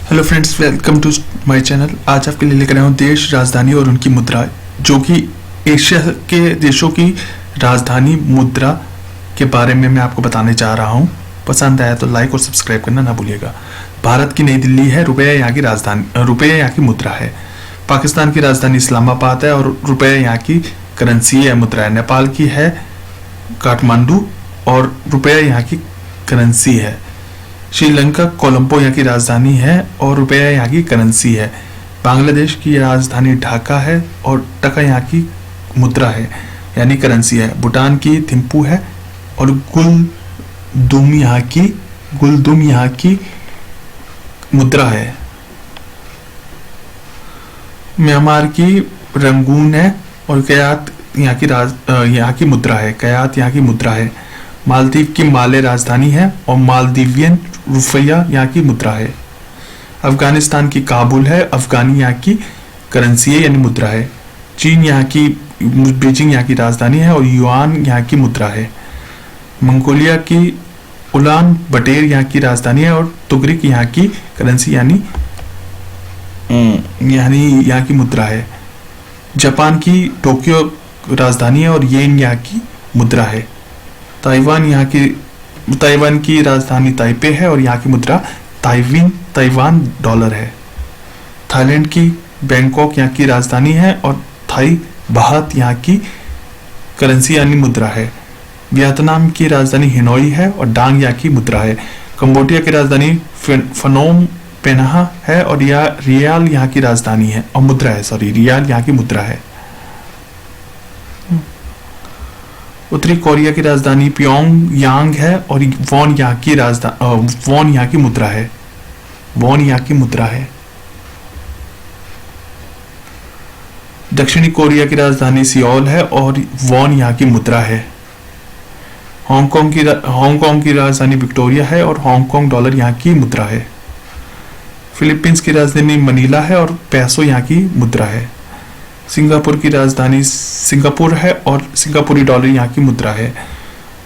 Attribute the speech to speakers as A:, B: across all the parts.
A: Hello friends, welcome to my channel. आज आपके लिए लेकर आया हूँ देश, राजधानी और उनकी मुद्रा, जो कि एशिया के देशों की राजधानी मुद्रा के बारे में मैं आपको बताने जा रहा हूँ। पसंद आया तो लाइक और सब्सक्राइब करना ना भूलिएगा। भारत की नई दिल्ली है, रुपया यहाँ की राजधानी, रुपया यहाँ की मुद्रा है। पाकिस्तान की राजधानी इस्लामाबाद है और रुपया यहाँ की करेंसी है, मुद्रा है। नेपाल की है काठमांडू और रुपया यहाँ की करेंसी है। श्रीलंका कोलंबो यहाँ की राजधानी है और रुपया यहाँ की करेंसी है। बांग्लादेश की राजधानी ढाका है और टका यहाँ की मुद्रा है यानी करेंसी है। भूटान की थिम्पू है और गुलदुम यहाँ की मुद्रा है। म्यांमार की रंगून है और कयात यहाँ की मुद्रा है। कयात यहाँ की मुद्रा है। मालदीव की माले राजधानी है और मालदीवियन रुपया यहाँ की मुद्रा है। अफगानिस्तान की काबुल है, अफगानी यहाँ की करेंसी है यानी मुद्रा है। चीन यहाँ की बीजिंग यहाँ की राजधानी है और युआन यहाँ की मुद्रा है। मंगोलिया की उलान बटेर यहाँ की राजधानी है और तुगरिक यहाँ की करेंसी यानी यहाँ की मुद्रा है। जापान की टोक्यो राजधानी है और येन यहाँ की मुद्रा है। ताइवान की राजधानी ताइपे है और यहाँ की मुद्रा ताइवान डॉलर है। थाईलैंड की बैंकॉक यहाँ की राजधानी है और थाई बाहत यहाँ की करेंसी यानी मुद्रा है। वियतनाम की राजधानी हिनोई है और डांग यहाँ की मुद्रा है। कंबोडिया की राजधानी फनोम पेन्हा है और रियाल यहाँ की राजधानी है और मुद्रा है, रियाल यहाँ की मुद्रा है। उत्तरी कोरिया की राजधानी प्योंगयांग है और वॉन यहाँ की मुद्रा है। वॉन यहाँ की मुद्रा है। दक्षिणी कोरिया की राजधानी सियोल है और वॉन यहाँ की मुद्रा है। हांगकांग की राजधानी विक्टोरिया है और हांगकांग डॉलर यहाँ की मुद्रा है। फिलीपींस की राजधानी मनीला है और पैसो यहाँ की मुद्रा है। सिंगापुर की राजधानी सिंगापुर है और सिंगापुरी डॉलर यहाँ की मुद्रा है।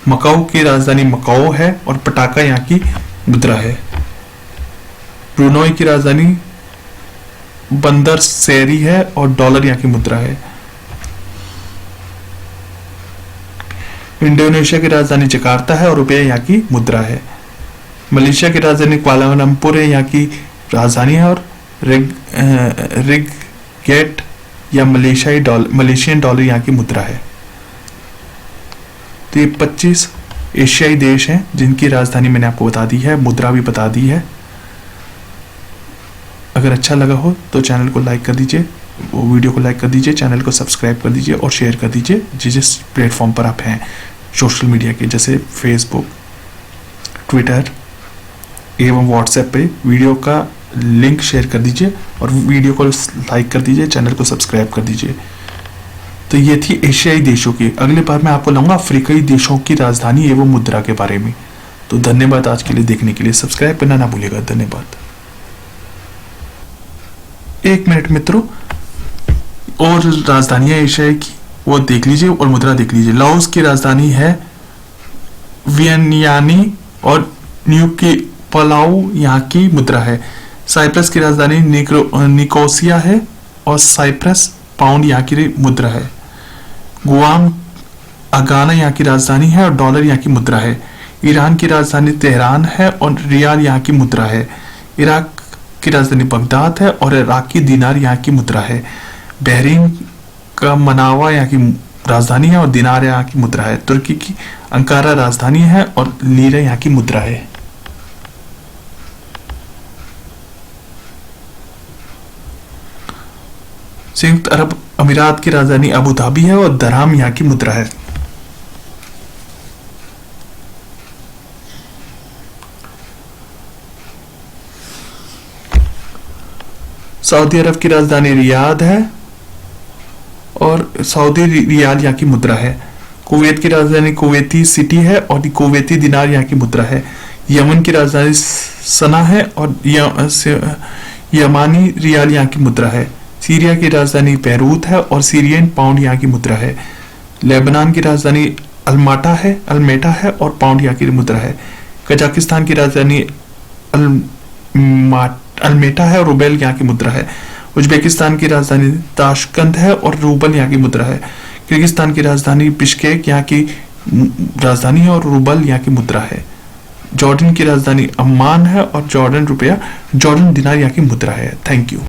A: मकाऊ की राजधानी मकाओ है और पटाका यहाँ की मुद्रा है। ब्रुनोई की राजधानी बंदर सेरी है और डॉलर यहाँ की मुद्रा है। इंडोनेशिया की राजधानी जकार्ता है और रुपया यहाँ की मुद्रा है। मलेशिया की राजधानी कुआलालंपुर है, यहाँ की राजधानी है और रिगेट या मलेशियन डॉलर यहाँ की मुद्रा है। तो ये 25 एशियाई देश हैं जिनकी राजधानी मैंने आपको बता दी है, मुद्रा भी बता दी है। अगर अच्छा लगा हो तो चैनल को लाइक कर दीजिए, वीडियो को लाइक कर दीजिए, चैनल को सब्सक्राइब कर दीजिए और शेयर कर दीजिए जिस प्लेटफॉर्म पर आप हैं सोशल मीडिया के, जैसे फेसबुक, ट्विटर एवं व्हाट्सएप पे। वीडियो का लिंक शेयर कर दीजिए और वीडियो को लाइक कर दीजिए, चैनल को सब्सक्राइब कर दीजिए। तो ये थी एशियाई देशों की। अगली बार मैं आपको लाऊंगा अफ्रीकी देशों की राजधानी एवं मुद्रा के बारे में। तो धन्यवाद आज के लिए देखने के लिए। सब्सक्राइब करना ना भूलिएगा। धन्यवाद। 1 मिनट मित्रों, और राजधानियां एशिया की वो देख लीजिए और मुद्रा देख लीजिए। लाओस की राजधानी है वियनयानी और न्यू की पलाऊ यहाँ की मुद्रा है। साइप्रस की राजधानी निकोसिया है और साइप्रस पाउंड यहाँ की मुद्रा है। गुआम अगाना यहाँ की राजधानी है और डॉलर यहाँ की मुद्रा है। ईरान की राजधानी तेहरान है और रियाल यहाँ की मुद्रा है। इराक की राजधानी बगदाद है और इराकी दिनार यहाँ की मुद्रा है। बहरीन का मनावा यहाँ की राजधानी है और दिनार यहाँ की मुद्रा है। तुर्की की अंकारा राजधानी है और लीरा यहाँ की मुद्रा है। संयुक्त अरब अमीरात की राजधानी अबू धाबी है और दरहम यहाँ की मुद्रा है। सऊदी अरब की राजधानी रियाद है और सऊदी रियाल यहाँ की मुद्रा है। कुवैत की राजधानी कुवैती सिटी है और कुवैती दिनार यहाँ की मुद्रा है। यमन की राजधानी सना है और यमानी रियाल यहाँ की मुद्रा है। सीरिया की राजधानी बैरूत है और सीरियन पाउंड यहाँ की मुद्रा है। लेबनान की राजधानी अल्मेटा है और पाउंड यहाँ की मुद्रा है। कजाकिस्तान की राजधानी अल्मेटा है और रूबेल यहाँ की मुद्रा है। उज्बेकिस्तान की राजधानी ताशकंद है और रूबल यहाँ की मुद्रा है। किर्गिस्तान की राजधानी बिश्केक यहाँ की राजधानी है और रूबल यहाँ की मुद्रा है। जॉर्डन की राजधानी अम्मान है और जॉर्डन रुपया, जॉर्डन दिनार यहाँ की मुद्रा है। Thank you.